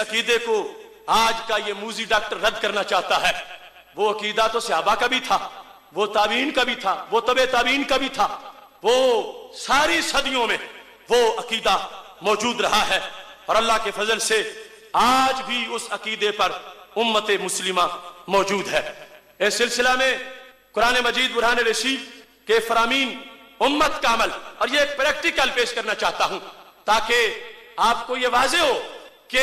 عقیدے کو آج کا یہ موذی ڈاکٹر رد کرنا چاہتا ہے، وہ عقیدہ تو صحابہ کا بھی تھا، وہ تابعین کا بھی تھا، وہ تبع تابعین کا بھی تھا، وہ ساری صدیوں میں وہ عقیدہ موجود رہا ہے، اور اللہ کے فضل سے آج بھی اس عقیدے پر امت مسلمہ موجود ہے۔ اس سلسلہ میں قرآن مجید برہان رشید کے فرامین امت کا عمل، اور یہ ایک پریکٹیکل پیش کرنا چاہتا ہوں تاکہ آپ کو یہ واضح ہو کہ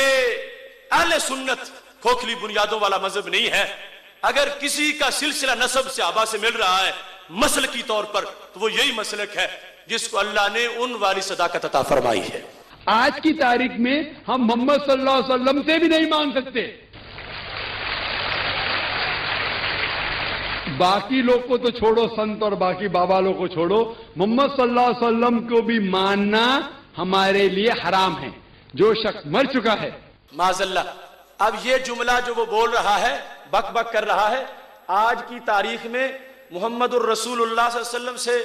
اہل سنت کھوکھلی بنیادوں والا مذہب نہیں ہے۔ اگر کسی کا سلسلہ نسب سے آبا سے مل رہا ہے مسلکی طور پر، تو وہ یہی مسلک ہے جس کو اللہ نے ان والی صداقت عطا فرمائی ہے۔ آج کی تاریخ میں ہم محمد صلی اللہ علیہ وسلم سے بھی نہیں مانگ سکتے، باقی لوگ کو تو چھوڑو، سنت اور باقی بابا لوگ کو چھوڑو، محمد صلی اللہ علیہ وسلم کو بھی ماننا ہمارے لیے حرام ہے۔ جو شخص مر چکا ہے، معاذ اللہ، اب یہ جملہ جو وہ بول رہا ہے، بک بک کر رہا ہے، آج کی تاریخ میں محمد الرسول اللہ صلی اللہ علیہ وسلم سے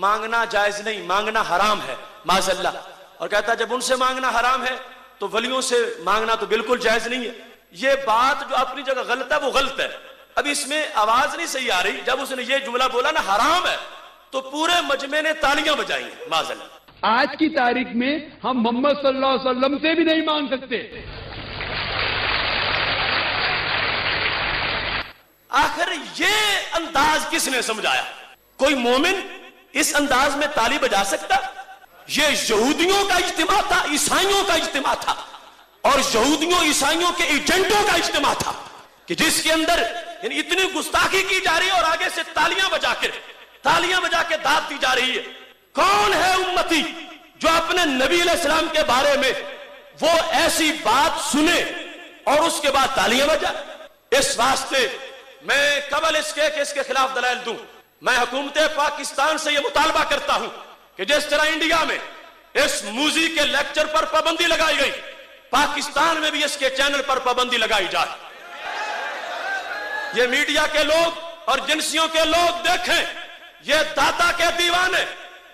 مانگنا جائز نہیں، مانگنا حرام ہے، معاذ اللہ، اور کہتا ہے جب ان سے مانگنا حرام ہے تو ولیوں سے مانگنا تو بالکل جائز نہیں ہے۔ یہ بات جو اپنی جگہ غلط ہے وہ غلط ہے، اب اس میں آواز نہیں صحیح آ رہی۔ جب اس نے یہ جملہ بولا نا حرام ہے تو پورے مجمع نے تالیاں بجائی ہیں، معاذ اللہ۔ آج کی تاریخ میں ہم محمد صلی اللہ علیہ وسلم سے بھی نہیں مانگ سکتے۔ آخر یہ انداز کس نے سمجھایا؟ کوئی مومن اس انداز میں تالی بجا سکتا؟ یہ یہودیوں کا اجتماع تھا، عیسائیوں کا اجتماع تھا، اور یہودیوں عیسائیوں کے ایجنٹوں کا اجتماع تھا کہ جس کے اندر یعنی اتنی گستاخی کی جا رہی ہے اور آگے سے تالیاں بجا کے داد دی جا رہی ہے۔ کون ہے امتی جو اپنے نبی علیہ السلام کے بارے میں وہ ایسی بات سنے اور اس کے بعد تالیاں بجائے؟ اس واسطے میں قبل اس کے کہ اس کے خلاف دلائل دوں، میں حکومت پاکستان سے یہ مطالبہ کرتا ہوں کہ جس طرح انڈیا میں اس موذی کے لیکچر پر پابندی لگائی گئی، پاکستان میں بھی اس کے چینل پر پابندی لگائی جائے۔ یہ میڈیا کے لوگ اور جنسیوں کے لوگ دیکھیں، یہ داتا کے دیوانے،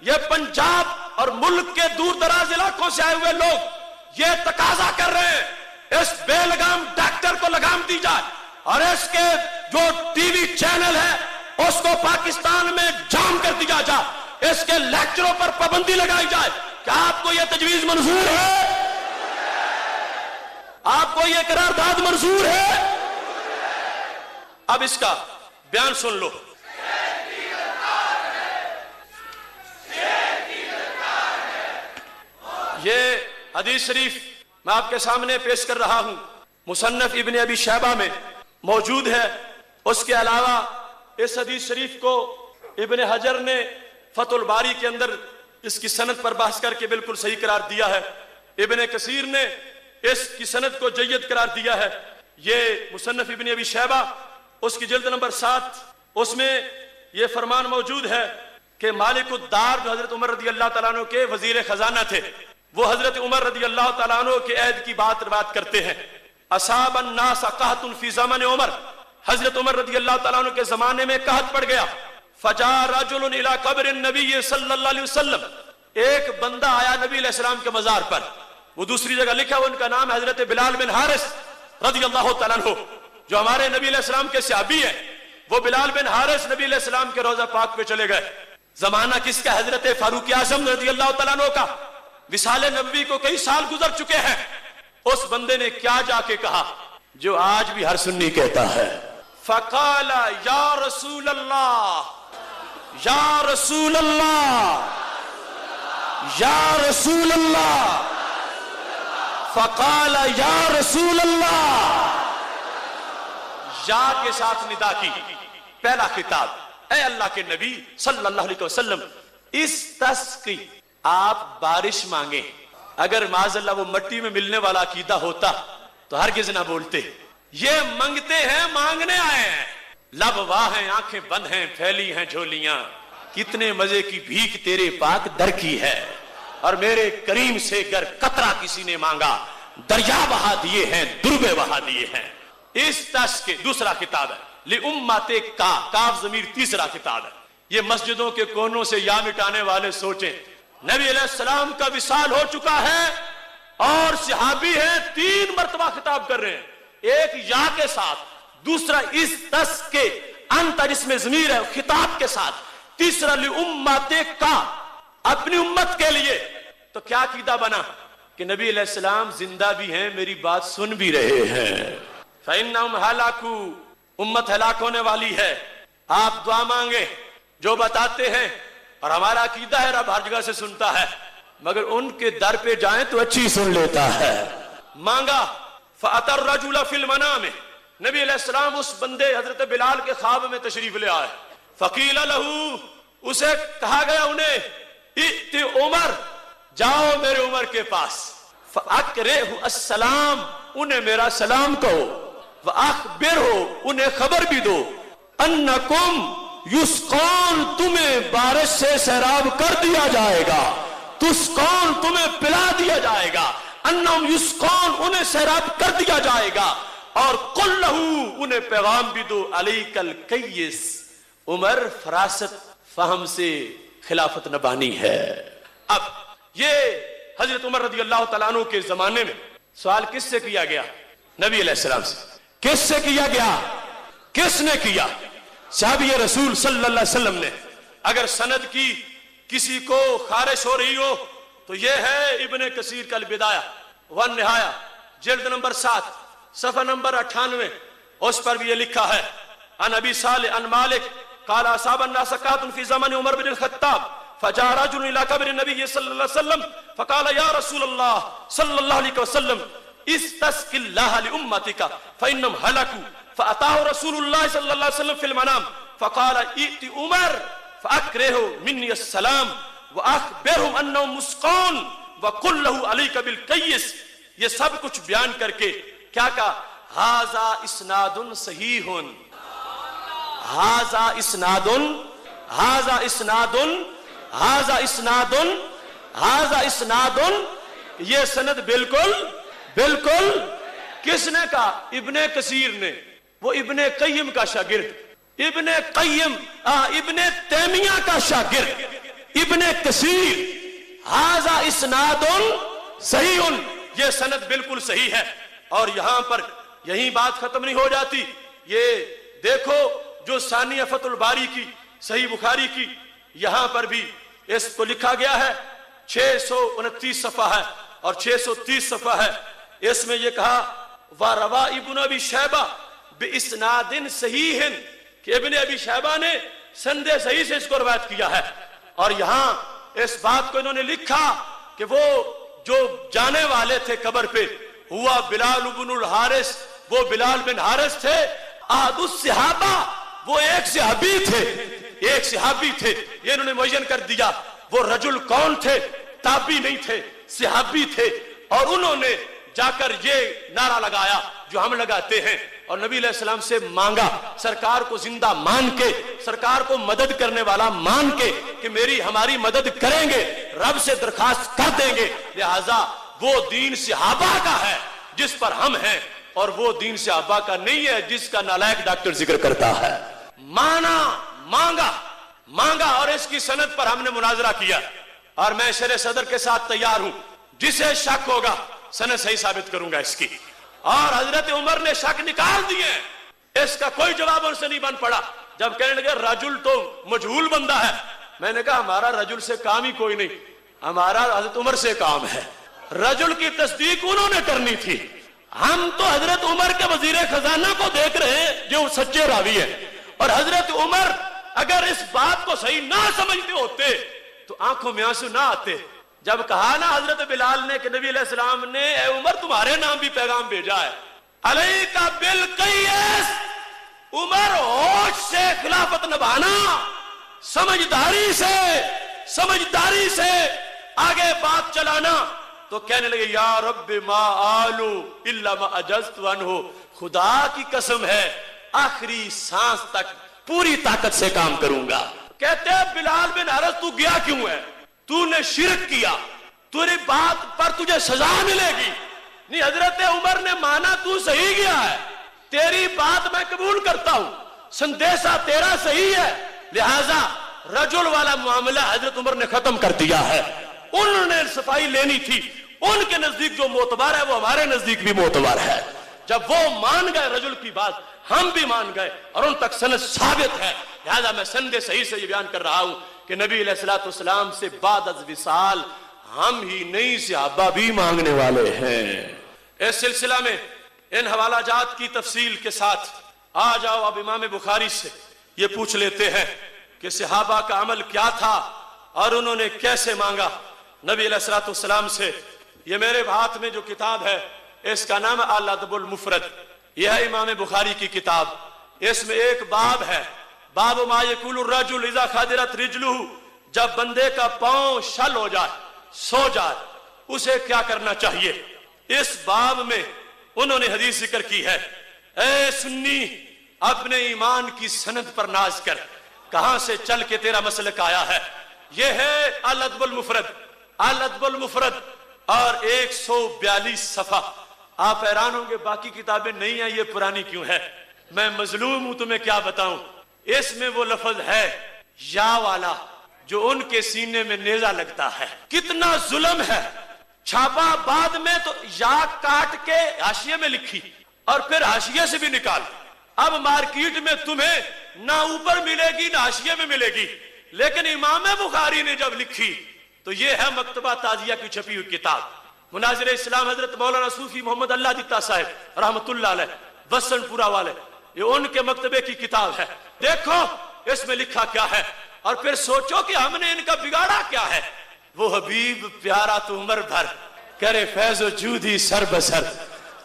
یہ پنجاب اور ملک کے دور دراز علاقوں سے آئے ہوئے لوگ یہ تقاضا کر رہے ہیں اس بے لگام ڈاکٹر کو لگام دی جائے، اور اس کے جو ٹی وی چینل ہے اس کو پاکستان میں جام کر دیا جائے، اس کے لیکچروں پر پابندی لگائی جائے۔ کیا آپ کو یہ تجویز منظور ہے؟ آپ کو یہ قرارداد منظور ہے؟ اب اس کا بیان سن لو۔ یہ حدیث شریف میں آپ کے سامنے پیش کر رہا ہوں، مصنف ابن ابی شیبہ میں موجود ہے۔ اس کے علاوہ اس حدیث شریف کو ابن حجر نے فتح الباری کے اندر اس کی سند پر بحث کر کے بالکل صحیح قرار دیا ہے، ابن کثیر نے اس کی سند کو جید قرار دیا ہے۔ یہ مصنف ابن ابی شیبہ اس کی جلد نمبر 7، اس میں یہ فرمان موجود ہے کہ مالک الدار جو حضرت عمر رضی اللہ تعالیٰ عنہ کے وزیر خزانہ تھے، وہ حضرت عمر رضی اللہ تعالیٰ عنہ کے عہد کی بات روایت کرتے ہیں۔ اصاب الناس قحط فی زمن عمر، حضرت عمر رضی اللہ تعالیٰ عنہ کے زمانے میں قحط پڑ گیا۔ فجاء رجل الی قبر النبی صلی اللہ علیہ وسلم، ایک بندہ آیا نبی علیہ السلام کے مزار پر، وہ دوسری جگہ لکھا ہوا ان کا نام حضرت بلال بن حارث رضی اللہ تعالیٰ عنہ، جو ہمارے نبی علیہ السلام کے صحابی ہیں۔ وہ بلال بن حارث نبی علیہ السلام کے روضہ پاک پہ چلے گئے۔ زمانہ کس کا؟ حضرت فاروق اعظم رضی اللہ تعالیٰ عنہ کا۔ وصال نبوی کو کئی سال گزر چکے ہیں۔ اس بندے نے کیا جا کے کہا جو آج بھی ہر سنی کہتا ہے، فقال یا رسول اللہ، یا رسول اللہ، یا رسول اللہ، فقال یا رسول اللہ، یا کے ساتھ ندا کی۔ پہلا خطاب، اے اللہ کے نبی صلی اللہ علیہ وسلم، استسقی، آپ بارش مانگیں۔ اگر معاذ اللہ وہ مٹی میں ملنے والا عقیدہ ہوتا تو ہرگز نہ بولتے۔ یہ منگتے ہیں، مانگنے آئے ہیں، لب واہ ہیں، آنکھیں بند ہیں، پھیلی ہیں جھولیاں، کتنے مزے کی بھیک تیرے پاک در کی ہے، اور میرے کریم سے گر قطرہ کسی نے مانگا، دریا بہا دیے ہیں، دربے بہا دیے ہیں۔ اس تس کے دوسرا خطاب ہے لِأُمَّتِ کاف ضمیر تیسرا خطاب ہے۔ یہ مسجدوں کے کونوں سے یا مٹانے والے سوچیں، نبی علیہ السلام کا وصال ہو چکا ہے اور صحابی ہیں 3 مرتبہ خطاب کر رہے ہیں، ایک یا کے ساتھ، دوسرا اس تس کے انت جس میں ضمیر ہے خطاب کے ساتھ، تیسرا لِأُمَّتِ کا اپنی امت کے لیے. تو کیا عقیدہ بنا کہ نبی علیہ السلام زندہ بھی ہیں، میری بات سن بھی رہے ہیں. فَإِنَّهُمْ هَلَكُوا امت ہلاک ہونے والی ہے. آپ دعا مانگے جو بتاتے ہیں، اور ہمارا عقیدہ ہے رب ہر جگہ سے سنتا ہے، مگر ان کے در پہ جائیں تو اچھی سن لیتا ہے. مانگا فَأَتَى الرَّجُلَ فِي الْمَنَامِ، نبی علیہ السلام اس بندے حضرت بلال کے خواب میں تشریف لے آئے. فَقِيلَ لَهُ، اسے کہا گیا انہیں اِئْتِ عمر، جاؤ میرے عمر کے پاس. فَأَقْرِئْهُ السلام، انہیں میرا سلام کہو. وَأَخْبِرْهُ، انہیں خبر بھی دو. أَنَّكُمْ یسقون، تمہیں بارش سے سیراب کر دیا جائے گا. تسقون، تمہیں پلا دیا جائے گا. انہم یسقون، انہیں سیراب کر دیا جائے گا. اور قل لہو، انہیں پیغام بھی دو علیک الکیس، عمر فراست فہم سے خلافت نبانی ہے. اب یہ حضرت عمر رضی اللہ تعالیٰ عنہ کے زمانے میں سوال کس سے کیا گیا؟ نبی علیہ السلام سے. کس سے کیا گیا؟ کس نے کیا؟ صحابی رسول صلی اللہ علیہ وسلم نے. اگر سند کی کسی کو خارش ہو رہی ہو تو یہ ہے ابن کثیر کا البدایہ والنہایہ، جلد نمبر 7 صفحہ نمبر 98، اس پر بھی یہ لکھا ہے عن ابی صالح عن مالک قال اصاب الناس قحط في زمن عمر بن الخطاب فجاء رجل الى قبر النبي صلى الله عليه وسلم فقال يا رسول الله صلى الله عليه وسلم استسق الله لامتك فانهم هلكوا. فاتاه رسول الله صلى الله عليه وسلم في المنام فقال ائت عمر فاكره مني السلام واخبرهم انهم مسقون وقل له عليك بالكيس. یہ سب کچھ بیان کر کے کیا کہا؟ ھذا اسناد صحیح، ھذا اسناد، ھذا اسناد، ھذا اسناد، ھذا اسناد، یہ سند بالکل بالکل. کس نے کہا؟ ابن کثیر نے. وہ ابن قیم کا شاگرد، ابن قیم ابن تیمیہ کا شاگرد ابن کثیر. ھذا اسناد صحیح، یہ سند بالکل صحیح ہے. اور یہاں پر یہی بات ختم نہیں ہو جاتی. یہ دیکھو جو ثانیہ فتح الباری کی صحیح بخاری کی، یہاں پر بھی اس کو لکھا گیا ہے 629 صفحہ ہے اور 630 صفحہ ہے. اس میں یہ کہا وَرَوَا ابن ابی شیبہ بِإِسْنَادٍ صحیح، کہ ابن ابی شیبہ نے سند صحیح سے اس کو روایت کیا ہے. اور یہاں اس بات کو انہوں نے لکھا کہ وہ جو جانے والے تھے قبر پہ ہوا بلال بن الحارث، وہ بلال بن حارث تھے. احد الصحابہ، وہ ایک صحابی تھے، ایک صحابی تھے. یہ انہوں نے معین کر دیا. وہ رجل کون تھے؟ تابعی نہیں تھے، صحابی تھے. اور انہوں نے جا کر یہ نعرہ لگایا جو ہم لگاتے ہیں، اور نبی علیہ السلام سے مانگا، سرکار کو زندہ مان کے، سرکار کو مدد کرنے والا مان کے کہ ہماری مدد کریں گے، رب سے درخواست کر دیں گے. لہذا وہ دین صحابہ کا ہے جس پر ہم ہیں، اور وہ دین صحابہ کا نہیں ہے جس کا نالائق ڈاکٹر ذکر کرتا ہے. مانگا اور اس کی سند پر ہم نے مناظرہ کیا، اور میں شرح صدر کے ساتھ تیار ہوں. جسے شک ہوگا سند صحیح ثابت کروں گا اس کی. اور حضرت عمر نے شک نکال دیے، اس کا کوئی جواب ان سے نہیں بن پڑا. جب کہنے لگے رجل تو مجہول بندہ ہے، میں نے کہا ہمارا رجل سے کام ہی کوئی نہیں، ہمارا حضرت عمر سے کام ہے. رجل کی تصدیق انہوں نے کرنی تھی. ہم تو حضرت عمر کے وزیر خزانہ کو دیکھ رہے ہیں جو سچے راوی ہیں، اور حضرت عمر اگر اس بات کو صحیح نہ سمجھتے ہوتے تو آنکھوں میں آنسو نہ آتے. جب کہا نا حضرت بلال نے کہ نبی علیہ السلام نے اے عمر تمہارے نام بھی پیغام بھیجا ہے، علیک بالقیس، عمر ہوش سے خلافت نبھانا، سمجھداری سے آگے بات چلانا. تو کہنے لگے یا رب ما آلو الا ما اجزت عنہ، خدا کی قسم ہے آخری سانس تک پوری طاقت سے کام کروں گا. کہتے ہیں بلال بن حارث تو گیا کیوں ہے؟ تو نے شرک کیا، تیری بات پر تجھے سزا ملے گی. نہیں، حضرت عمر نے مانا تو صحیح گیا ہے، تیری بات میں قبول کرتا ہوں، سندیسہ تیرا صحیح ہے. لہذا رجل والا معاملہ حضرت عمر نے ختم کر دیا ہے. انہوں نے صفائی لینی تھی، ان کے نزدیک جو معتبر ہے وہ ہمارے نزدیک بھی معتبر ہے. جب وہ مان گئے رجل کی بات ہم بھی مان گئے اور ان تک سند ثابت ہے. لہذا میں سند صحیح سے یہ بیان کر رہا ہوں کہ نبی علیہ الصلوۃ والسلام سے بعد از وصال ہم ہی نہیں صحابہ بھی مانگنے والے ہیں. اس سلسلہ میں ان حوالہ جات کی تفصیل کے ساتھ آ جاؤ اب امام بخاری سے یہ پوچھ لیتے ہیں کہ صحابہ کا عمل کیا تھا اور انہوں نے کیسے مانگا نبی علیہ الصلوۃ والسلام سے. یہ میرے ہاتھ میں جو کتاب ہے اس کا نام الادب المفرد. یہ ہے امام بخاری کی کتاب. اس میں ایک باب ہے, باب ما یقول الرجل اذا خدرت رجلہ, جب بندے کا پاؤں شل ہو جائے, سو جائے, اسے کیا کرنا چاہیے. اس باب میں انہوں نے حدیث ذکر کی ہے. اے سنی اپنے ایمان کی سند پر ناز کر, کہاں سے چل کے تیرا مسلک آیا ہے. یہ ہے الادب المفرد. الادب المفرد اور 142 صفحہ. آپ حیران ہوں گے باقی کتابیں نہیں ہیں یہ پرانی کیوں ہے. میں مظلوم ہوں تمہیں کیا بتاؤں. اس میں وہ لفظ ہے یا والا جو ان کے سینے میں نیزہ لگتا ہے. کتنا ظلم ہے. چھاپا بعد میں تو یا کاٹ کے حاشیے میں لکھی اور پھر حاشیے سے بھی نکال. اب مارکیٹ میں تمہیں نہ اوپر ملے گی نہ حاشیے میں ملے گی. لیکن امام بخاری نے جب لکھی تو یہ ہے مکتبہ تازیہ کی چھپی ہوئی کتاب. مناظر اسلام حضرت مولانا صوفی محمد اللہ دیتا صاحب رحمت اللہ علیہ وسن پورا والے, یہ ان کے مکتبے کی کتاب ہے. دیکھو اس میں لکھا کیا ہے اور پھر سوچو کہ ہم نے ان کا بگاڑا کیا ہے. وہ حبیب پیارا تو عمر بھر کرے فیض و جودی سر بسر,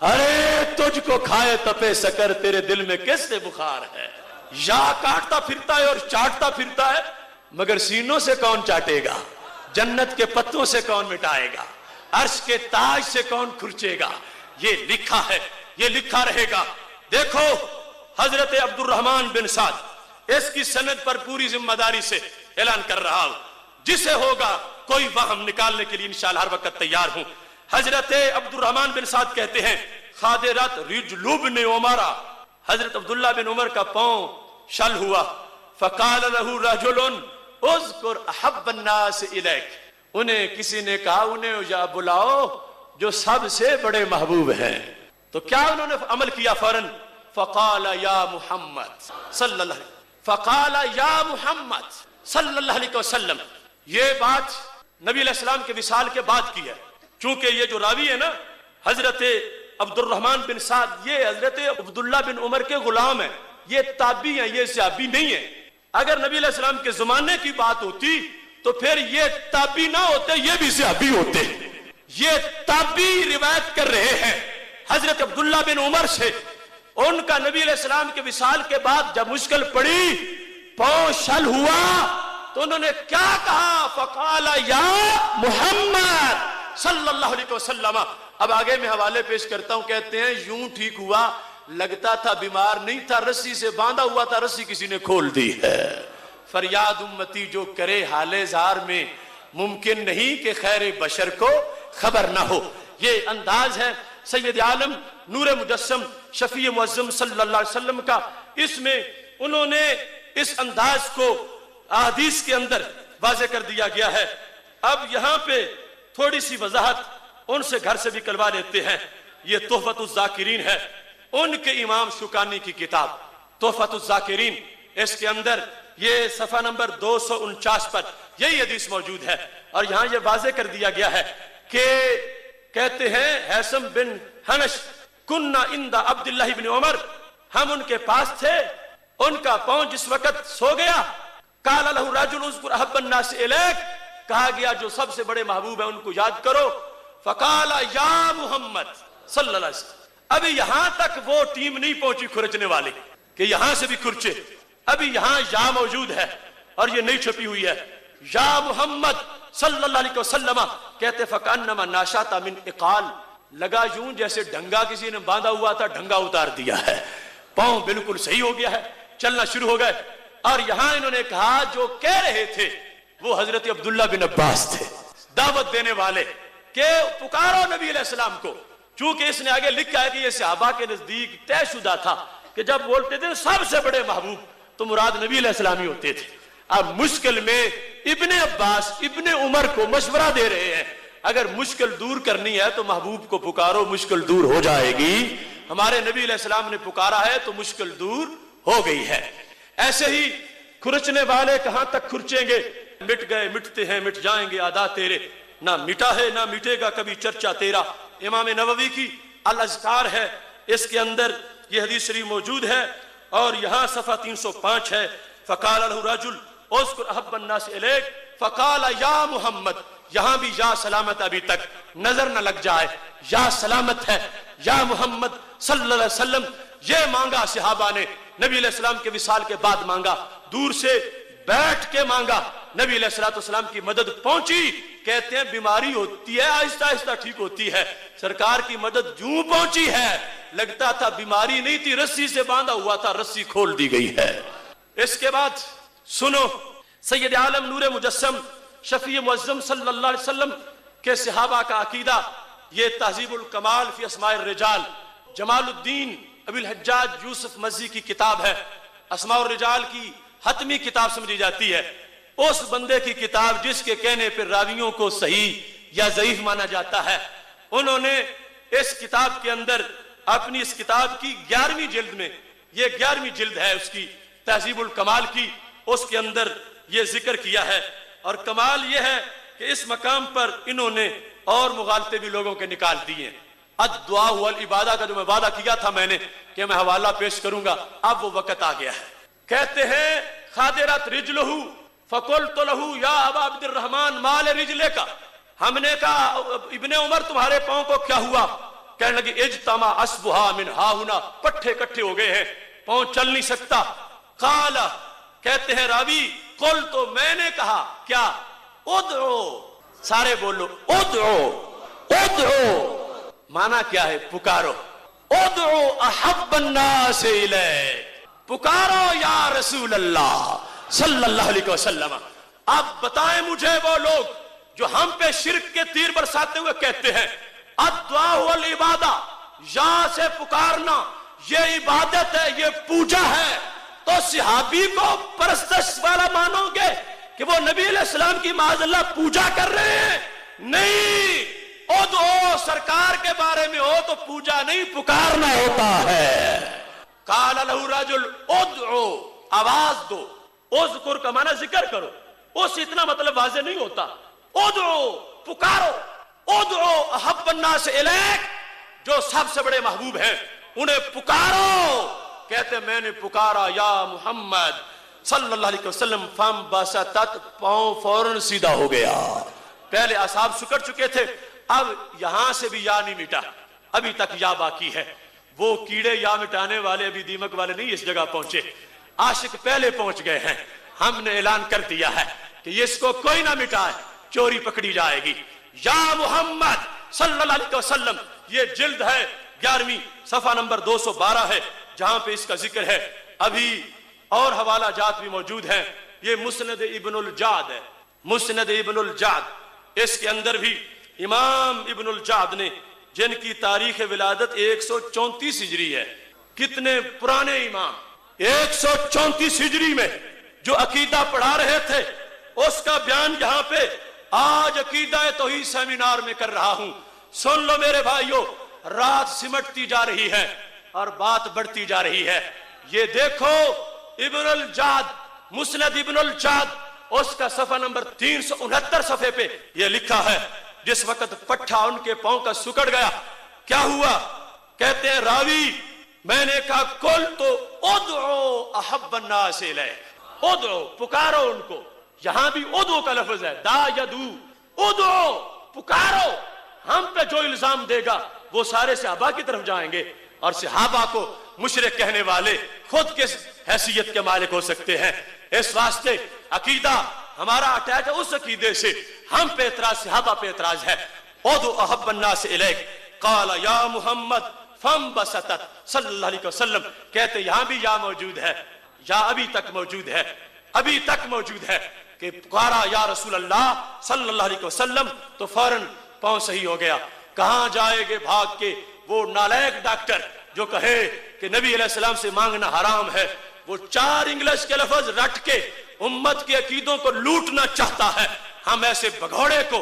ارے تجھ کو کھائے تپے سکر تیرے دل میں کس سے بخار ہے. یا کاٹتا پھرتا ہے اور چاٹتا پھرتا ہے مگر سینوں سے کون چاٹے گا, جنت کے پتوں سے کون مٹائے گا, عرش کے تاج سے کون کھرچے گا. یہ لکھا ہے, یہ لکھا رہے گا. دیکھو حضرت عبد الرحمن بن سعد اس کی سند پر پوری ذمہ داری سے اعلان کر رہا ہوں. جسے ہوگا کوئی وہم نکالنے کے لیے انشاءاللہ ہر وقت تیار ہوں. حضرت عبد الرحمن بن سعد کہتے ہیں خادرت رجل ابن عمر, حضرت عبداللہ بن عمر کا پاؤں شل ہوا. فقال له رجل اذکر احب الناس الیک, انہیں کسی نے کہا انہیں یا بلاؤ جو سب سے بڑے محبوب ہیں. تو کیا انہوں نے عمل کیا فوراً. فقال یا محمد صلی اللہ علیہ فقال یا محمد صلی اللہ علیہ وسلم. یہ بات نبی علیہ السلام کے وصال کے بعد کی ہے. چونکہ یہ جو راوی ہے نا حضرت عبد الرحمن بن سعد, یہ حضرت عبداللہ بن عمر کے غلام ہیں, یہ تابعی ہیں, یہ صحابی نہیں ہیں. اگر نبی علیہ السلام کے زمانے کی بات ہوتی تو پھر یہ تابعی نہ ہوتے, یہ بھی صحابی ہوتے. یہ تابعی روایت کر رہے ہیں حضرت عبداللہ بن عمر سے. ان کا نبی علیہ السلام کے وصال کے بعد جب مشکل پڑی, پاؤں شل ہوا, تو انہوں نے کیا کہا. فقال یا محمد صلی اللہ علیہ وسلم. اب آگے میں حوالے پیش کرتا ہوں. کہتے ہیں یوں ٹھیک ہوا, لگتا تھا بیمار نہیں تھا, رسی سے باندھا ہوا تھا, رسی کسی نے کھول دی ہے. فریاد امتی جو کرے حال زار میں, ممکن نہیں کہ خیر بشر کو خبر نہ ہو. یہ انداز ہے سید عالم نور مجسم شفیع معظم صلی اللہ علیہ وسلم کا. اس میں انہوں نے اس انداز کو احادیث کے اندر واضح کر دیا گیا ہے. اب یہاں پہ تھوڑی سی وضاحت ان سے گھر سے بھی کروا لیتے ہیں. یہ تحفۃ الذاکرین ہے, ان کے امام شوکانی کی کتاب تحفۃ الذاکرین. اس کے اندر یہ صفحہ نمبر 249 پر یہی حدیث موجود ہے اور یہاں یہ واضح کر دیا گیا ہے کہ کہتے ہیں حیثم بن حنش کننا عند عبداللہ بن عمر, ہم ان کے پاس تھے, ان کا پاؤں جس وقت سو گیا. قال له رجل اذكر احب الناس الیک, کہا گیا جو سب سے بڑے محبوب ہیں ان کو یاد کرو. فقال یا محمد صلی اللہ علیہ وسلم. ابھی یہاں تک وہ ٹیم نہیں پہنچی کھرچنے والی کہ یہاں سے بھی کھرچے. ابھی یہاں یا موجود ہے اور یہ نہیں چھپی ہوئی ہے. یا محمد صلی اللہ علیہ وسلم. کہتے فکانما ناشات من اقال, لگا یوں جیسے ڈنگا کسی نے باندھا ہوا تھا, ڈنگا اتار دیا ہے, پاؤں بالکل صحیح ہو گیا ہے, چلنا شروع ہو گئے. اور یہاں انہوں نے کہا جو کہہ رہے تھے وہ حضرت عبداللہ بن عباس تھے, دعوت دینے والے, کہ پکارو نبی علیہ السلام کو. چونکہ اس نے آگے لکھا ہے کہ یہ صحابہ کے نزدیک طے شدہ تھا کہ جب بولتے تھے سب سے بڑے محبوب تو مراد نبی علیہ السلام ہی ہوتے تھے. اب مشکل میں ابن عباس ابن عمر کو مشورہ دے رہے ہیں, اگر مشکل دور کرنی ہے تو محبوب کو پکارو، مشکل دور ہو جائے گی۔ ہمارے نبی علیہ السلام نے پکارا ہے تو مشکل دور ہو گئی ہے۔ ایسے ہی کھرچنے والے کہاں تک کھرچیں گے؟ مٹ گئے مٹتے ہیں مٹ جائیں گے عدا تیرے، نہ مٹا ہے نہ مٹے گا کبھی چرچا تیرا۔ امام نووی کی الاذکار ہے، اس کے اندر یہ حدیث شریف موجود ہے، اور یہاں صفحہ 305 ہے۔ فقال له رجل اذکر احب الناس الیک فقال یا محمد، یہاں بھی یا سلامت ابھی تک نظر نہ لگ جائے، یا سلامت ہے، یا محمد صلی اللہ علیہ وسلم۔ یہ مانگا صحابہ نے، نبی علیہ السلام کے وصال کے بعد مانگا، دور سے بیٹھ کے مانگا، نبی علیہ السلام کی مدد پہنچی۔ کہتے ہیں بیماری ہوتی ہے آہستہ آہستہ ٹھیک ہوتی ہے، سرکار کی مدد جوں پہنچی ہے لگتا تھا بیماری نہیں تھی، رسی سے باندھا ہوا تھا، رسی کھول دی گئی ہے۔ اس کے بعد سنو، سید عالم نور مجسم شفیع معظم صلی اللہ علیہ وسلم کے صحابہ کا عقیدہ، یہ تہذیب الکمال فی اسماء الرجال، جمال الدین ابی الحجاج یوسف مزی کی کتاب ہے، اسماء الرجال کی حتمی کتاب سمجھی جاتی ہے۔ اس بندے کی کتاب جس کے کہنے پر راویوں کو صحیح یا ضعیف مانا جاتا ہے، انہوں نے اس کتاب کے اندر اپنی اس کتاب کی 11ویں جلد میں، یہ 11ویں جلد ہے اس کی تہذیب الکمال کی، اس کے اندر یہ ذکر کیا ہے۔ اور کمال یہ ہے کہ اس مقام پر انہوں نے اور مغالطے بھی لوگوں کے نکال دیے۔ الدعاء والعبادہ کا جو میں وعدہ کیا تھا میں نے کہ میں حوالہ پیش کروں گا، اب وہ وقت آ گیا ہے۔ کہتے ہیں خادرت رجلہ فقلت لہ یا ابا عبد الرحمن مال رجلے کا، ہم نے کہا ابن عمر تمہارے پاؤں کو کیا ہوا؟ کہنے لگے اجتمع اسبہا من ہا ہنا، پٹھے کٹھے ہو گئے ہیں، پاؤں چل نہیں سکتا۔ قال، کہتے ہیں راوی، قل تو میں نے کہا کیا؟ ادعو، سارے بولو ادعو، ادعو مانا کیا ہے؟ پکارو، ادعو احب الناس الیک، پکارو یا رسول اللہ صلی اللہ علیہ وسلم۔ اب بتائیں مجھے وہ لوگ جو ہم پہ شرک کے تیر برساتے ہوئے کہتے ہیں الدعاء والعبادہ، یا سے پکارنا یہ عبادت ہے، یہ پوجا ہے، تو صحابی کو پرستش والا مانو گے کہ وہ نبی علیہ السلام کی معاذ اللہ پوجا کر رہے ہیں؟ نہیں، ادعو سرکار کے بارے میں ہو تو پوجا نہیں پکارنا ہوتا ہے۔ قال لہ رجل ادعو، آواز دو، اذکر کا معنی ذکر کرو، اس اتنا مطلب واضح نہیں ہوتا، ادعو پکارو، ادعو احب الناس الیک، جو سب سے بڑے محبوب ہیں انہیں پکارو۔ کہتے میں نے پکارا یا محمد صلی اللہ علیہ وسلم، فم بسطت، پاؤں فوراً سیدھا ہو گیا۔ پہلے اصحاب سکڑ چکے تھے، اب یہاں سے بھی یا نہیں مٹا، ابھی تک یا باقی ہے۔ وہ کیڑے یا مٹانے والے ابھی دیمک والے نہیں اس جگہ پہنچے، عاشق پہلے پہنچ گئے ہیں۔ ہم نے اعلان کر دیا ہے کہ اس کو کوئی نہ مٹائے، چوری پکڑی جائے گی۔ یا محمد صلی اللہ علیہ وسلم، یہ جلد ہے 11ویں، صفحہ نمبر 212 ہے، جہاں پہ اس کا ذکر ہے۔ ابھی اور حوالہ جات بھی موجود ہیں، یہ مسند ابن الجعد ہے، مسند ابن الجعد، اس کے اندر بھی امام ابن الجعد نے، جن کی تاریخ ولادت 134 ہجری ہے، کتنے پرانے امام، 134 ہجری میں جو عقیدہ پڑھا رہے تھے، اس کا بیان یہاں پہ آج عقیدہ توحید سیمینار میں کر رہا ہوں۔ سن لو میرے بھائیو، رات سمٹتی جا رہی ہے اور بات بڑھتی جا رہی ہے۔ یہ دیکھو ابن الجعد، مسند ابن الجعد، اس کا صفحہ نمبر 369 صفحے پہ یہ لکھا ہے، جس وقت پٹھا ان کے پاؤں کا سکڑ گیا کیا ہوا؟ کہتے ہیں راوی، میں نے کہا کل تو ادعو احب الناس الیک، ادعو پکارو ان کو، یہاں بھی ادعو کا لفظ ہے، دا یدو، ادعو پکارو۔ ہم پہ جو الزام دے گا وہ سارے صحابہ کی طرف جائیں گے، اور صحابہ کو مشرک کہنے والے خود کس حیثیت کے مالک ہو سکتے ہیں؟ اس واسطے عقیدہ ہمارا اٹیچ ہے اس عقیدے سے، ہم پہ اعتراض، صحابہ پہ اعتراض ہے۔ ادعو احب الناس الیک، قال یا محمد فم بسطت صلی اللہ علیہ وسلم۔ کہتے یہاں بھی یا موجود ہے، یا ابھی تک موجود ہے، ابھی تک موجود ہے کہ پکارا یا رسول اللہ صلی اللہ علیہ وسلم تو فوراً پاؤں صحیح ہو گیا۔ کہاں جائے گے بھاگ کے وہ نالائق ڈاکٹر جو کہے کہ نبی علیہ السلام سے مانگنا حرام ہے؟ وہ 4 انگلش کے لفظ رٹ کے امت کے عقیدوں کو لوٹنا چاہتا ہے۔ ہم ایسے بگوڑے کو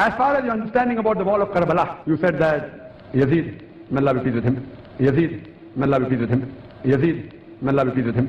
As far as your understanding about the wall of Karbala, you said that Yazid, may Allah be pleased with him, Yazid, may Allah be pleased with him, Yazid, may Allah be pleased with him.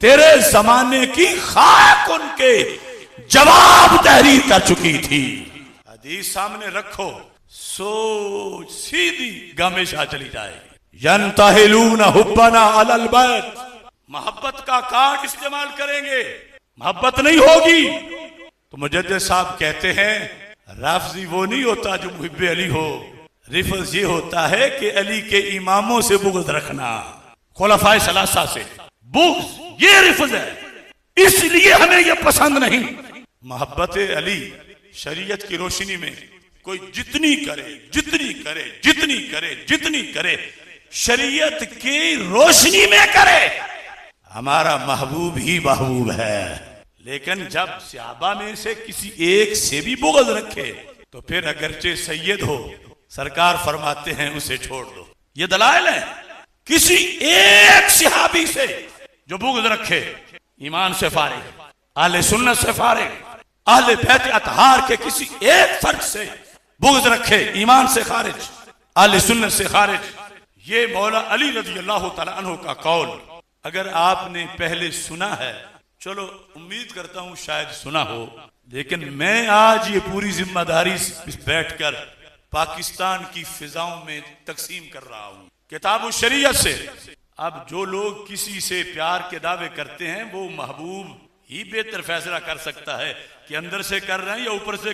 تیرے زمانے کی خاک ان کے جواب تحریر کر چکی تھی. حدیث سامنے رکھو، سوچ سیدھی گامشا چلی جائے. ینتہلون حبنا علی البیت، محبت کا کارڈ استعمال کریں گے، محبت نہیں ہوگی. تو مجدد صاحب کہتے ہیں رافضی وہ نہیں ہوتا جو محب علی ہو، رفض یہ ہوتا ہے کہ علی کے اماموں سے بغض رکھنا، خلفائے ثلاثہ سے بغض، یہ رفض ہے. اس لیے ہمیں یہ پسند نہیں. محبت علی شریعت کی روشنی میں کوئی جتنی کرے جتنی کرے جتنی کرے جتنی کرے شریعت کی روشنی میں کرے، ہمارا محبوب ہی محبوب ہے. لیکن جب صحابہ میں سے کسی ایک سے بھی بغض رکھے تو پھر اگرچہ سید ہو، سرکار فرماتے ہیں اسے چھوڑ دو. یہ دلائل ہے. کسی ایک صحابی سے جو بغض رکھے ایمان سے فارغ، اہل سنت سے فارغ، اہل بیت اطہار کے کسی ایک فرد سے بغض رکھے ایمان سے خارج، اہل سنت سے خارج. یہ مولا علی رضی اللہ تعالیٰ عنہ کا قول اگر آپ نے پہلے سنا ہے، چلو امید کرتا ہوں شاید سنا ہو، لیکن میں آج یہ پوری ذمہ داری بیٹھ کر پاکستان کی فضاؤں میں تقسیم کر رہا ہوں کتاب و شریعت سے. اب جو لوگ کسی سے پیار کے دعوے کرتے ہیں وہ محبوب ہی بہتر فیصلہ کر سکتا ہے کہ اندر سے کر رہے ہیں یا اوپر سے